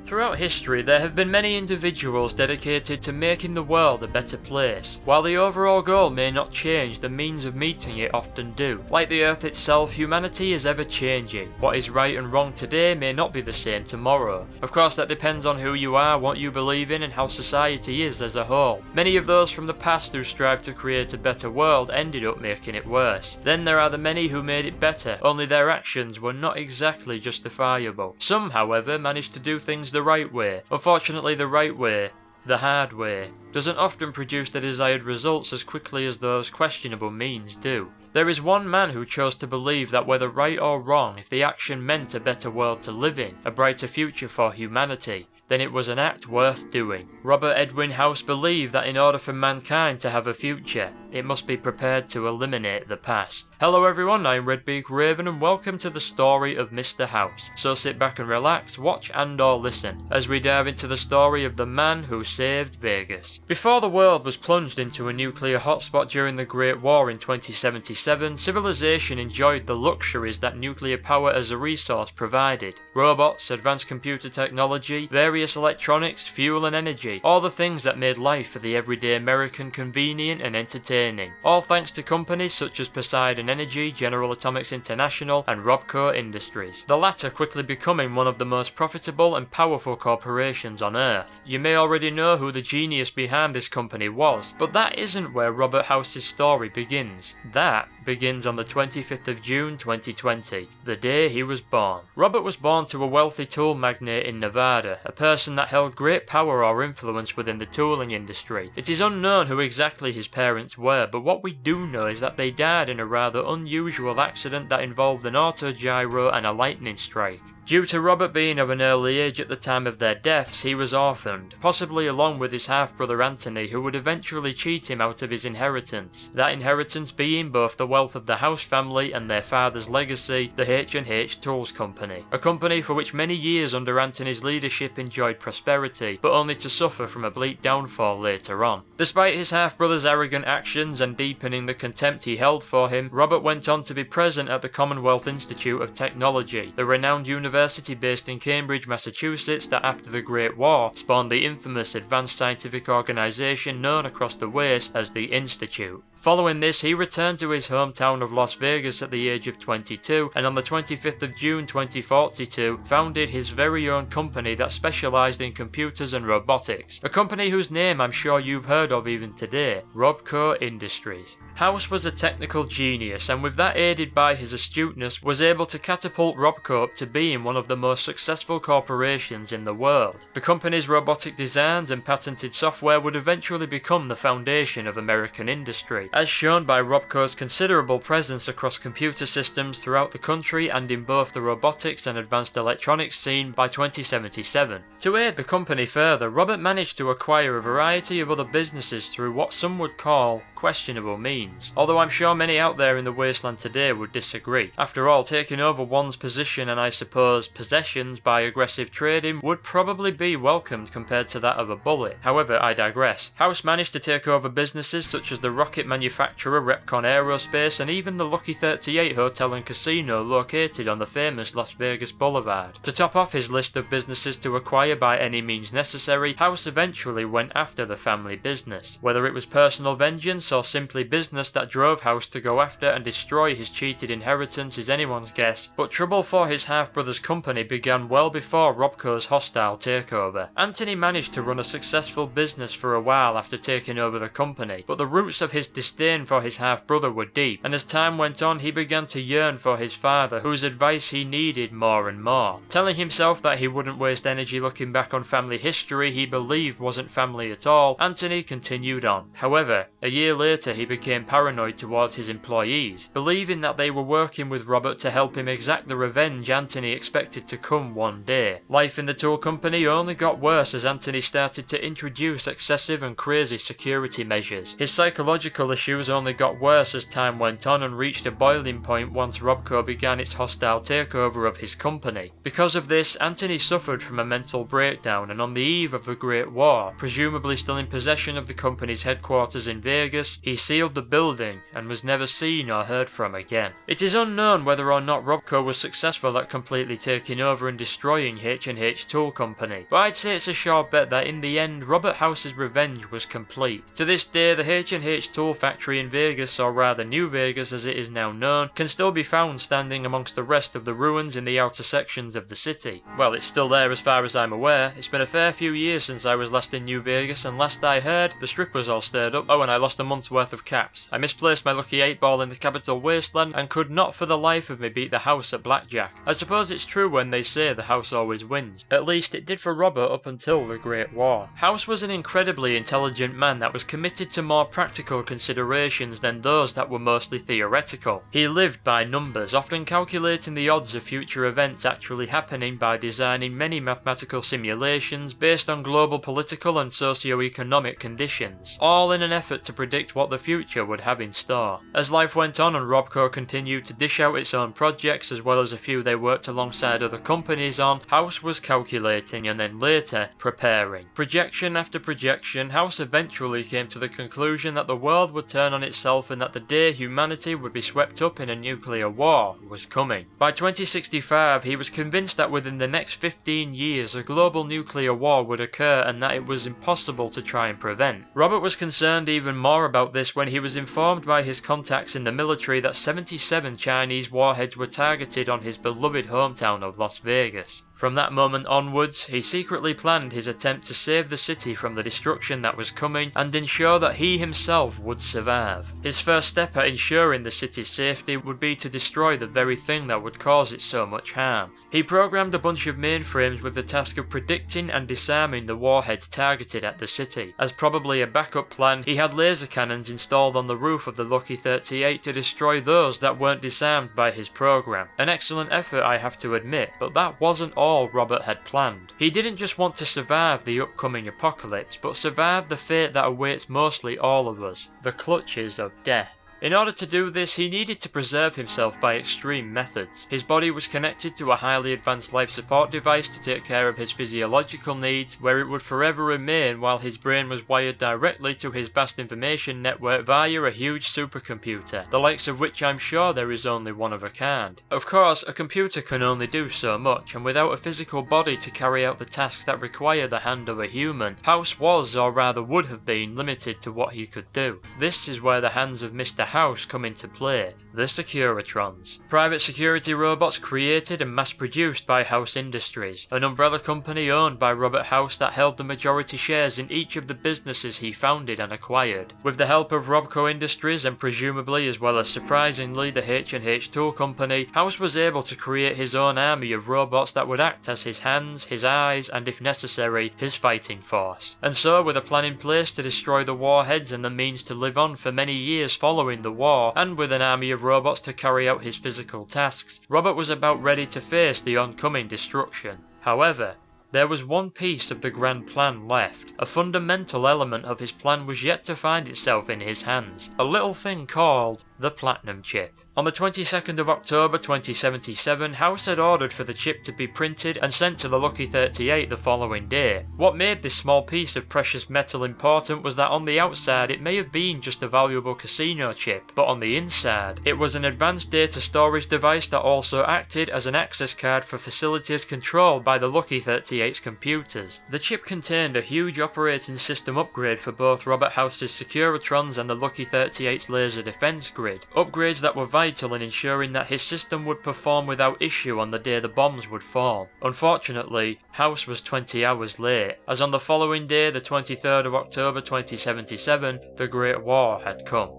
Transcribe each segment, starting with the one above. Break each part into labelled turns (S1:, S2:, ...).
S1: Throughout history, there have been many individuals dedicated to making the world a better place. While the overall goal may not change, the means of meeting it often do. Like the Earth itself, humanity is ever changing. What is right and wrong today may not be the same tomorrow. Of course, that depends on who you are, what you believe in, and how society is as a whole. Many of those from the past who strived to create a better world ended up making it worse. Then there are the many who made it better, only their actions were not exactly justifiable. Some, however, managed to do things the right way. Unfortunately, the right way, the hard way, doesn't often produce the desired results as quickly as those questionable means do. There is one man who chose to believe that whether right or wrong, if the action meant a better world to live in, a brighter future for humanity, then it was an act worth doing. Robert Edwin House believed that in order for mankind to have a future, it must be prepared to eliminate the past. Hello everyone, I'm RedBeakRaven and welcome to the story of Mr. House. So sit back and relax, watch and or listen, as we dive into the story of the man who saved Vegas. Before the world was plunged into a nuclear hotspot during the Great War in 2077, civilization enjoyed the luxuries that nuclear power as a resource provided. Robots, advanced computer technology, various electronics, fuel and energy, all the things that made life for the everyday American convenient and entertaining. All thanks to companies such as Poseidon Energy, General Atomics International and RobCo Industries, the latter quickly becoming one of the most profitable and powerful corporations on Earth. You may already know who the genius behind this company was, but that isn't where Robert House's story begins. That begins on the 25th of June 2020, the day he was born. Robert was born to a wealthy tool magnate in Nevada, a person that held great power or influence within the tooling industry. It is unknown who exactly his parents were, but what we do know is that they died in a rather unusual accident that involved an autogyro and a lightning strike. Due to Robert being of an early age at the time of their deaths, he was orphaned, possibly along with his half-brother Anthony, who would eventually cheat him out of his inheritance. That inheritance being both the wealth of the House family and their father's legacy, the H&H Tools Company. A company for which many years under Anthony's leadership enjoyed prosperity, but only to suffer from a bleak downfall later on. Despite his half-brother's arrogant actions and deepening the contempt he held for him, Robert went on to be present at the Commonwealth Institute of Technology, the renowned university based in Cambridge, Massachusetts that after the Great War spawned the infamous advanced scientific organisation known across the West as the Institute. Following this, he returned to his hometown of Las Vegas at the age of 22, and on the 25th of June 2042, founded his very own company that specialised in computers and robotics, a company whose name I'm sure you've heard of even today, RobCo Industries. House was a technical genius, and with that aided by his astuteness, was able to catapult RobCo up to being one of the most successful corporations in the world. The company's robotic designs and patented software would eventually become the foundation of American industry, as shown by RobCo's considerable presence across computer systems throughout the country and in both the robotics and advanced electronics scene by 2077. To aid the company further, Robert managed to acquire a variety of other businesses through what some would call questionable means, although I'm sure many out there in the wasteland today would disagree. After all, taking over one's position and I suppose possessions by aggressive trading would probably be welcomed compared to that of a bullet. However, I digress. House managed to take over businesses such as the rocket manufacturer Repcon Aerospace and even the Lucky 38 Hotel and Casino located on the famous Las Vegas Boulevard. To top off his list of businesses to acquire by any means necessary, House eventually went after the family business. Whether it was personal vengeance or simply business that drove House to go after and destroy his cheated inheritance is anyone's guess, but trouble for his half-brother's company began well before RobCo's hostile takeover. Anthony managed to run a successful business for a while after taking over the company, but the roots of his disdain for his half-brother were deep, and as time went on he began to yearn for his father, whose advice he needed more and more. Telling himself that he wouldn't waste energy looking back on family history he believed wasn't family at all, Anthony continued on. However, a year later he became paranoid towards his employees, believing that they were working with Robert to help him exact the revenge Anthony expected to come one day. Life in the tool company only got worse as Anthony started to introduce excessive and crazy security measures. His psychological issues only got worse as time went on and reached a boiling point once RobCo began its hostile takeover of his company. Because of this, Anthony suffered from a mental breakdown, and on the eve of the Great War, presumably still in possession of the company's headquarters in Vegas, he sealed the building and was never seen or heard from again. It is unknown whether or not RobCo was successful at completely taking over and destroying H&H Tool Company. But I'd say it's a sure bet that in the end, Robert House's revenge was complete. To this day, the H&H Tool factory in Vegas, or rather New Vegas as it is now known, can still be found standing amongst the rest of the ruins in the outer sections of the city. Well, it's still there as far as I'm aware. It's been a fair few years since I was last in New Vegas, and last I heard, the strip was all stirred up. Oh, and I lost a month's worth of caps. I misplaced my lucky 8-ball in the capital wasteland and could not for the life of me beat the house at blackjack. I suppose it's true when they say the house always wins. At least it did for Robert up until the Great War. House was an incredibly intelligent man that was committed to more practical considerations than those that were mostly theoretical. He lived by numbers, often calculating the odds of future events actually happening by designing many mathematical simulations based on global political and socio-economic conditions, all in an effort to predict what the future would have in store. As life went on and RobCo continued to dish out its own projects as well as a few they worked alongside other companies on, House was calculating and then later preparing. Projection after projection, House eventually came to the conclusion that the world would turn on itself and that the day humanity would be swept up in a nuclear war was coming. By 2065, he was convinced that within the next 15 years a global nuclear war would occur and that it was impossible to try and prevent. Robert was concerned even more about this when he was informed by his contacts in the military that 77 Chinese warheads were targeted on his beloved hometown of Las Vegas. From that moment onwards, he secretly planned his attempt to save the city from the destruction that was coming and ensure that he himself would survive. His first step at ensuring the city's safety would be to destroy the very thing that would cause it so much harm. He programmed a bunch of mainframes with the task of predicting and disarming the warheads targeted at the city. As probably a backup plan, he had laser cannons installed on the roof of the Lucky 38 to destroy those that weren't disarmed by his program. An excellent effort, I have to admit, but that wasn't all Robert had planned. He didn't just want to survive the upcoming apocalypse, but survive the fate that awaits mostly all of us, the clutches of death. In order to do this, he needed to preserve himself by extreme methods. His body was connected to a highly advanced life support device to take care of his physiological needs, where it would forever remain while his brain was wired directly to his vast information network via a huge supercomputer, the likes of which I'm sure there is only one of a kind. Of course, a computer can only do so much, and without a physical body to carry out the tasks that require the hand of a human, House was, or rather would have been, limited to what he could do. This is where the hands of Mr. House come into play, the Securitrons. Private security robots created and mass-produced by House Industries, an umbrella company owned by Robert House that held the majority shares in each of the businesses he founded and acquired. With the help of RobCo Industries and presumably as well as surprisingly the H&H Tool Company, House was able to create his own army of robots that would act as his hands, his eyes, and if necessary, his fighting force. And so, with a plan in place to destroy the warheads and the means to live on for many years following the war, and with an army of robots to carry out his physical tasks, Robert was about ready to face the oncoming destruction. However, there was one piece of the grand plan left. A fundamental element of his plan was yet to find itself in his hands, a little thing called the Platinum Chip. On the 22nd of October 2077, House had ordered for the chip to be printed and sent to the Lucky 38 the following day. What made this small piece of precious metal important was that on the outside it may have been just a valuable casino chip, but on the inside it was an advanced data storage device that also acted as an access card for facilities controlled by the Lucky 38's computers. The chip contained a huge operating system upgrade for both Robert House's Securitrons and the Lucky 38's laser defense grid, upgrades that were vital in ensuring that his system would perform without issue on the day the bombs would fall. Unfortunately, House was 20 hours late, as on the following day, the 23rd of October 2077, the Great War had come.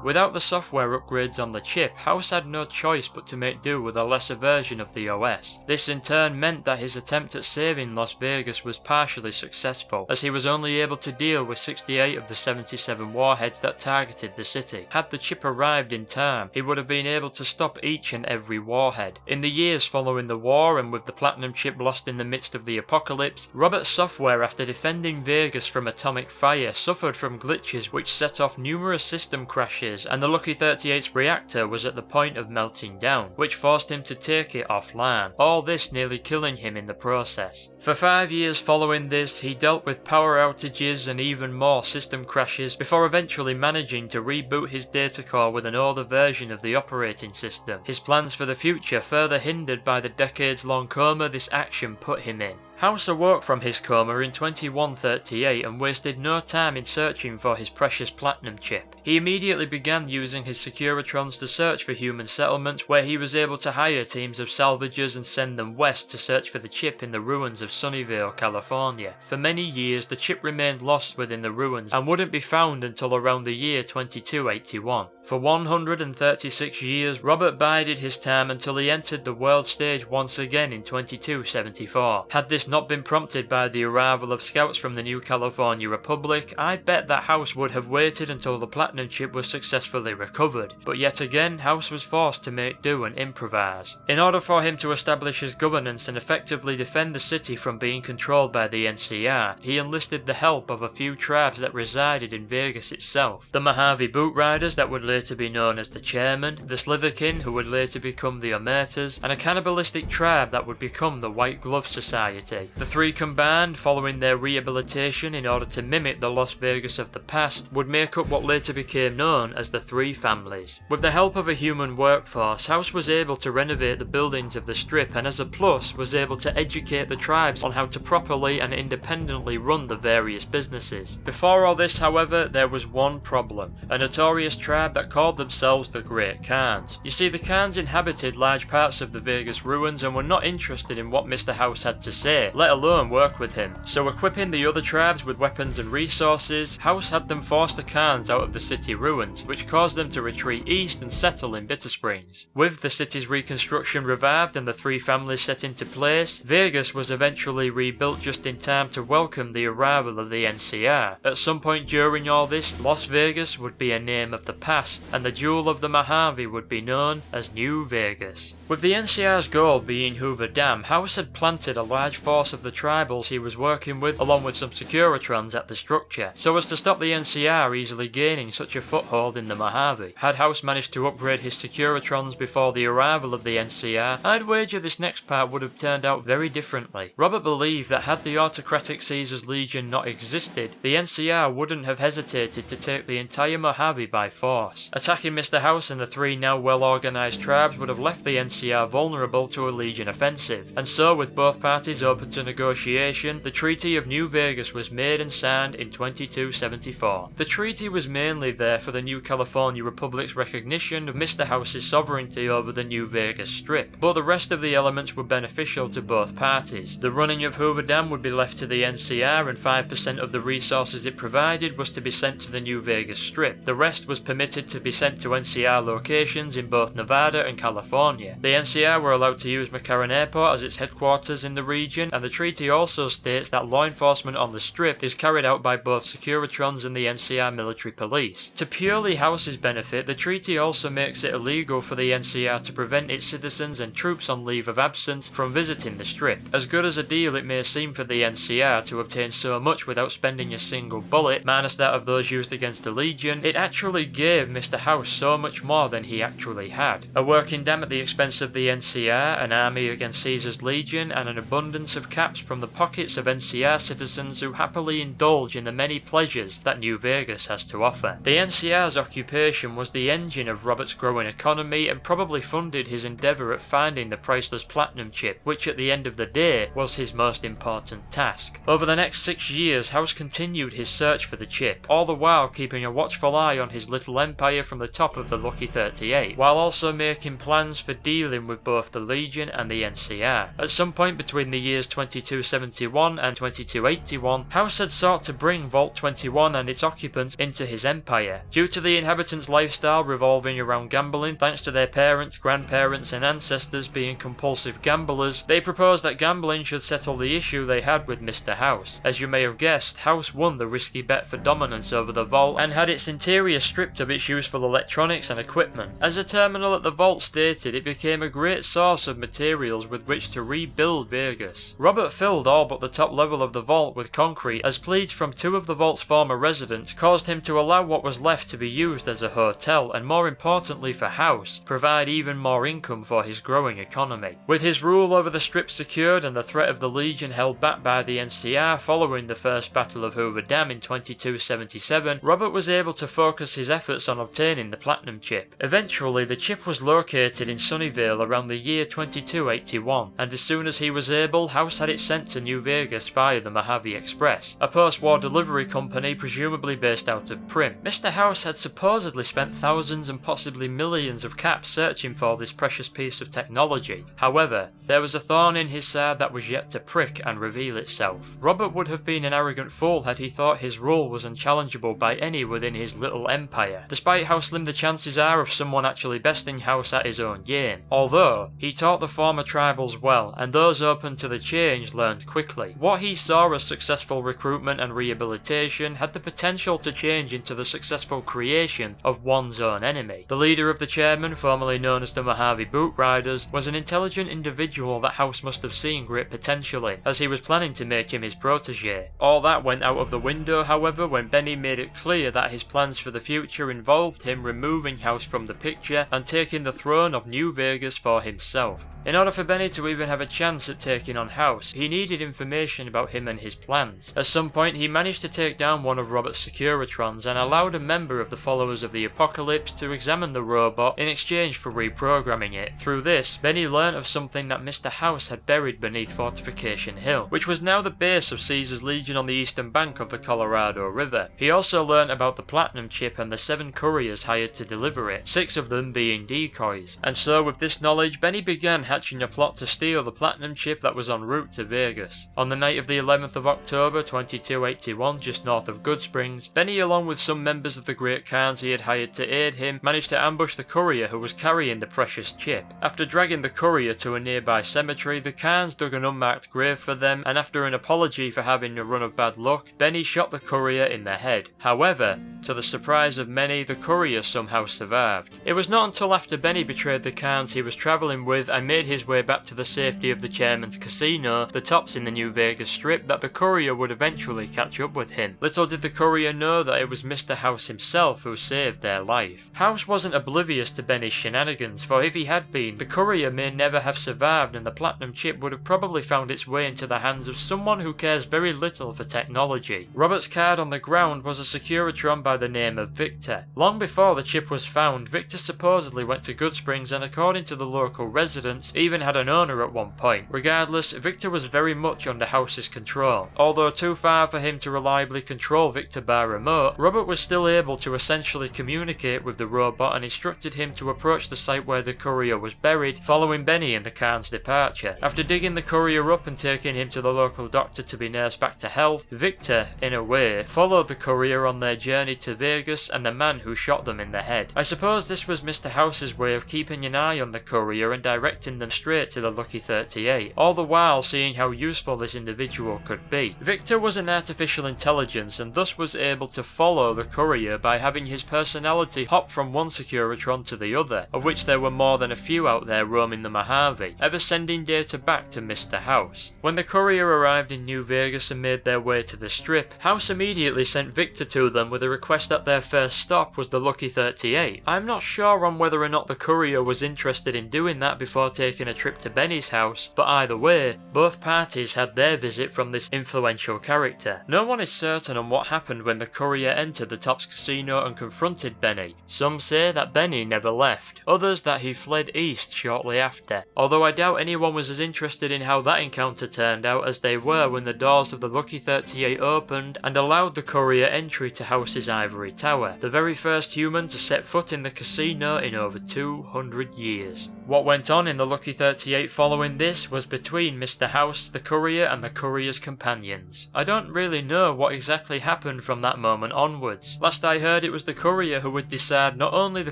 S1: Without the software upgrades on the chip, House had no choice but to make do with a lesser version of the OS. This in turn meant that his attempt at saving Las Vegas was partially successful, as he was only able to deal with 68 of the 77 warheads that targeted the city. Had the chip arrived in time, he would have been able to stop each and every warhead. In the years following the war, and with the Platinum Chip lost in the midst of the apocalypse, Robert's software after defending Vegas from atomic fire suffered from glitches which set off numerous system crashes crashes, and the Lucky 38's reactor was at the point of melting down, which forced him to take it offline, all this nearly killing him in the process. For 5 years following this, he dealt with power outages and even more system crashes before eventually managing to reboot his data core with an older version of the operating system. His plans for the future further hindered by the decades-long coma this action put him in. House awoke from his coma in 2138 and wasted no time in searching for his precious platinum chip. He immediately began using his Securitrons to search for human settlements, where he was able to hire teams of salvagers and send them west to search for the chip in the ruins of Sunnyvale, California. For many years the chip remained lost within the ruins and wouldn't be found until around the year 2281. For 136 years Robert bided his time until he entered the world stage once again in 2274. Had this not been prompted by the arrival of scouts from the new California Republic, I'd bet that House would have waited until the platinum chip was successfully recovered. But yet again, House was forced to make do and improvise. In order for him to establish his governance and effectively defend the city from being controlled by the NCR, he enlisted the help of a few tribes that resided in Vegas itself. The Mojave Boot Riders, that would later be known as the Chairmen, the Slitherkin, who would later become the Omertas, and a cannibalistic tribe that would become the White Glove Society. The three combined, following their rehabilitation in order to mimic the Las Vegas of the past, would make up what later became known as the Three Families. With the help of a human workforce, House was able to renovate the buildings of the Strip, and as a plus was able to educate the tribes on how to properly and independently run the various businesses. Before all this, however, there was one problem: a notorious tribe that called themselves the Great Khans. You see, the Khans inhabited large parts of the Vegas ruins and were not interested in what Mr. House had to say, let alone work with him. So equipping the other tribes with weapons and resources, House had them force the Khans out of the city ruins, which caused them to retreat east and settle in Bitter Springs. With the city's reconstruction revived and the three families set into place, Vegas was eventually rebuilt just in time to welcome the arrival of the NCR. At some point during all this, Las Vegas would be a name of the past, and the Jewel of the Mojave would be known as New Vegas. With the NCR's goal being Hoover Dam, House had planted a large force of the tribals he was working with, along with some Securitrons at the structure, so as to stop the NCR easily gaining such a foothold in the Mojave. Had House managed to upgrade his Securitrons before the arrival of the NCR, I'd wager this next part would have turned out very differently. Robert believed that had the autocratic Caesar's Legion not existed, the NCR wouldn't have hesitated to take the entire Mojave by force. Attacking Mr. House and the three now well-organised tribes would have left the NCR vulnerable to a Legion offensive, and so with both parties open to negotiation, the Treaty of New Vegas was made and signed in 2274. The treaty was mainly there for the new California Republic's recognition of Mr. House's sovereignty over the New Vegas Strip, but the rest of the elements were beneficial to both parties. The running of Hoover Dam would be left to the NCR, and 5% of the resources it provided was to be sent to the New Vegas Strip. The rest was permitted to be sent to NCR locations in both Nevada and California. The NCR were allowed to use McCarran Airport as its headquarters in the region, and the treaty also states that law enforcement on the Strip is carried out by both Securitrons and the NCR military police. To purely House's benefit, the treaty also makes it illegal for the NCR to prevent its citizens and troops on leave of absence from visiting the Strip. As good as a deal it may seem for the NCR to obtain so much without spending a single bullet, minus that of those used against the Legion, it actually gave Mr. House so much more than he actually had. A working dam at the expense of the NCR, an army against Caesar's Legion, and an abundance of caps from the pockets of NCR citizens who happily indulge in the many pleasures that New Vegas has to offer. The NCR's occupation was the engine of Robert's growing economy and probably funded his endeavour at finding the priceless platinum chip, which at the end of the day was his most important task. Over the next 6 years, House continued his search for the chip, all the while keeping a watchful eye on his little empire from the top of the Lucky 38, while also making plans for dealing with both the Legion and the NCR. At some point between the years 2271 and 2281, House had sought to bring Vault 21 and its occupants into his empire. Due to the inhabitants' lifestyle revolving around gambling, thanks to their parents, grandparents and ancestors being compulsive gamblers, they proposed that gambling should settle the issue they had with Mr. House. As you may have guessed, House won the risky bet for dominance over the Vault and had its interior stripped of its useful electronics and equipment. As a terminal at the Vault stated, it became a great source of materials with which to rebuild Vegas. Robert filled all but the top level of the vault with concrete, as pleas from 2 of the vault's former residents caused him to allow what was left to be used as a hotel, and more importantly for House, provide even more income for his growing economy. With his rule over the strip secured and the threat of the Legion held back by the NCR following the First Battle of Hoover Dam in 2277, Robert was able to focus his efforts on obtaining the platinum chip. Eventually, the chip was located in Sunnyvale around the year 2281, and as soon as he was able, House had it sent to New Vegas via the Mojave Express, a post-war delivery company presumably based out of Prim. Mr. House had supposedly spent thousands and possibly millions of caps searching for this precious piece of technology. However, there was a thorn in his side that was yet to prick and reveal itself. Robert would have been an arrogant fool had he thought his rule was unchallengeable by any within his little empire, despite how slim the chances are of someone actually besting House at his own game. Although, he taught the former tribals well, and those open to the change learned quickly. What he saw as successful recruitment and rehabilitation had the potential to change into the successful creation of one's own enemy. The leader of the chairman, formerly known as the Mojave Boot Riders, was an intelligent individual that House must have seen great potential in, as he was planning to make him his protege. All that went out of the window, however, when Benny made it clear that his plans for the future involved him removing House from the picture and taking the throne of New Vegas for himself. In order for Benny to even have a chance at taking on House, he needed information about him and his plans. At some point, he managed to take down one of Robert's Securitrons and allowed a member of the Followers of the Apocalypse to examine the robot in exchange for reprogramming it. Through this, Benny learnt of something that Mr. House had buried beneath Fortification Hill, which was now the base of Caesar's Legion on the eastern bank of the Colorado River. He also learnt about the platinum chip and the 7 couriers hired to deliver it, 6 of them being decoys. And so with this knowledge, Benny began hatching a plot to steal the platinum chip that was en route to Vegas. On the night of the 11th of October 2281, just north of Goodsprings, Benny, along with some members of the Great Khans he had hired to aid him, managed to ambush the courier who was carrying the precious chip. After dragging the courier to a nearby cemetery, the Khans dug an unmarked grave for them, and after an apology for having a run of bad luck, Benny shot the courier in the head. However, to the surprise of many, the courier somehow survived. It was not until after Benny betrayed the Khans he was travelling with and made his way back to the safety of the chairman's casino, the Tops in the New Vegas Strip, that the courier would eventually catch up with him. Little did the courier know that it was Mr. House himself who saved their life. House wasn't oblivious to Benny's shenanigans, for if he had been, the courier may never have survived and the platinum chip would have probably found its way into the hands of someone who cares very little for technology. Robert's card on the ground was a Securitron by the name of Victor. Long before the chip was found, Victor supposedly went to Goodsprings and, according to the local residents, even had an owner at one point. Regardless, Victor was very much under House's control. Although too far for him to reliably control Victor by remote, Robert was still able to essentially communicate with the robot and instructed him to approach the site where the courier was buried, following Benny and the Khan's departure. After digging the courier up and taking him to the local doctor to be nursed back to health, Victor, in a way, followed the courier on their journey to Vegas and the man who shot them in the head. I suppose this was Mr. House's way of keeping an eye on the courier and directing them straight to the Lucky 38, all the while seeing how useful this individual could be. Victor was an artificial intelligence and thus was able to follow the courier by having his personality hop from one Securitron to the other, of which there were more than a few out there roaming the Mojave, ever sending data back to Mr. House. When the courier arrived in New Vegas and made their way to the Strip, House immediately sent Victor to them with a request that their first stop was the Lucky 38. I'm not sure on whether or not the courier was interested in doing that before taking a trip to Benny's house, but either way, both parties had their visit from this influential character. No one is certain on what happened when the courier entered the Tops Casino and confronted Benny. Some say that Benny never left, others that he fled east shortly after, although I doubt anyone was as interested in how that encounter turned out as they were when the doors of the Lucky 38 opened and allowed the courier entry to House's ivory tower, the very first human to set foot in the casino in over 200 years. What went on in the Lucky 38 following this was between Mr. House, the courier, and the courier's companions. I don't really know what exactly happened from that moment onwards. Last I heard, it was the courier who would decide not only the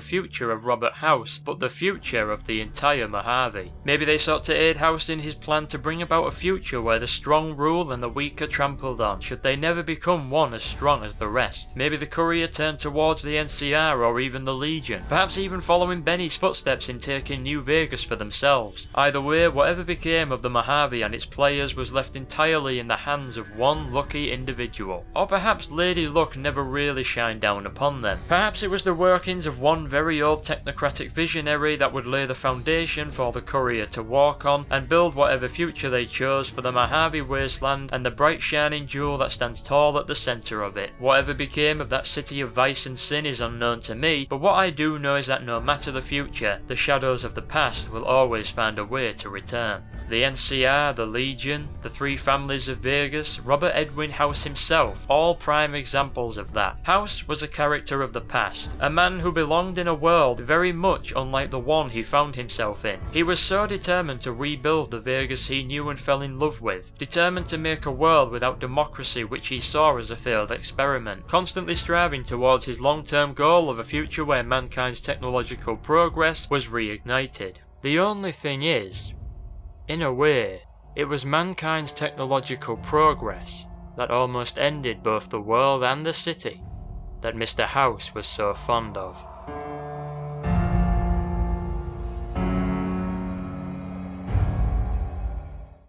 S1: future of Robert House, but the future of the entire Mojave. Maybe they sought to aid House in his plan to bring about a future where the strong rule and the weak are trampled on, should they never become one as strong as the rest. Maybe the courier turned towards the NCR or even the Legion, perhaps even following Benny's footsteps in taking New Vegas for themselves. themselves. Either way, whatever became of the Mojave and its players was left entirely in the hands of one lucky individual. Or perhaps Lady Luck never really shined down upon them. Perhaps it was the workings of one very old technocratic visionary that would lay the foundation for the Courier to walk on and build whatever future they chose for the Mojave wasteland and the bright shining jewel that stands tall at the centre of it. Whatever became of that city of vice and sin is unknown to me, but what I do know is that no matter the future, the shadows of the past will always find a way to return. The NCR, the Legion, the three families of Vegas, Robert Edwin House himself, all prime examples of that. House was a character of the past, a man who belonged in a world very much unlike the one he found himself in. He was so determined to rebuild the Vegas he knew and fell in love with, determined to make a world without democracy which he saw as a failed experiment, constantly striving towards his long-term goal of a future where mankind's technological progress was reignited. The only thing is, in a way, it was mankind's technological progress that almost ended both the world and the city that Mr. House was so fond of.